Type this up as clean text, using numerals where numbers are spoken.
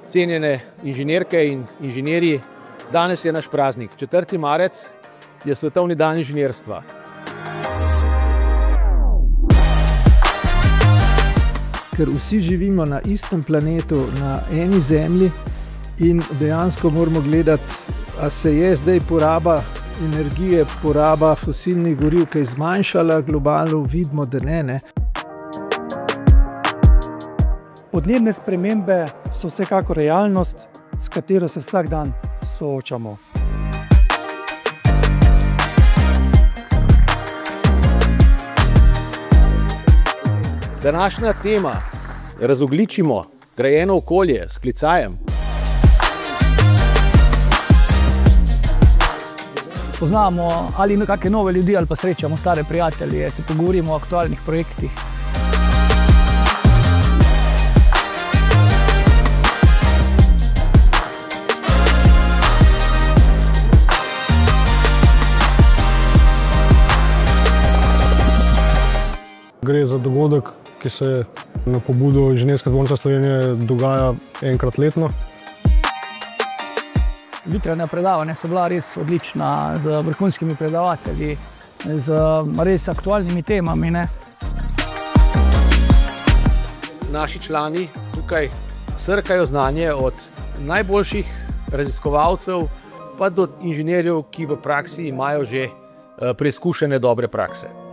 cenjene inženirke in inženirji, danes je naš praznik. 4. marec je svetovni dan inženirstva. Ker vsi živimo na istem planetu, na eni zemlji in dejansko moramo gledati, a se je zdaj poraba energije, poraba fosilnih goriv, ki je zmanjšala globalno, vidimo, da ne. Podnebne spremembe so vsekakor realnost, s katero se vsak dan soočamo. Današnja tema Razogljičimo grajeno okolje s klicajem. Spoznamo ali kakšne nove ljudi ali pa srečamo stare prijatelje, se pogovorimo o aktualnih projektih. Gre za dogodek, ki se na pobudo Inženirske zbornice Slovenije dogaja enkrat letno. Jutranja predavanja so bila res odlična, z vrhunskimi predavatelji, z res aktualnimi temami. Naši člani tukaj srkajo znanje od najboljših raziskovalcev pa do inženirjev, ki v praksi imajo že preizkušene dobre prakse.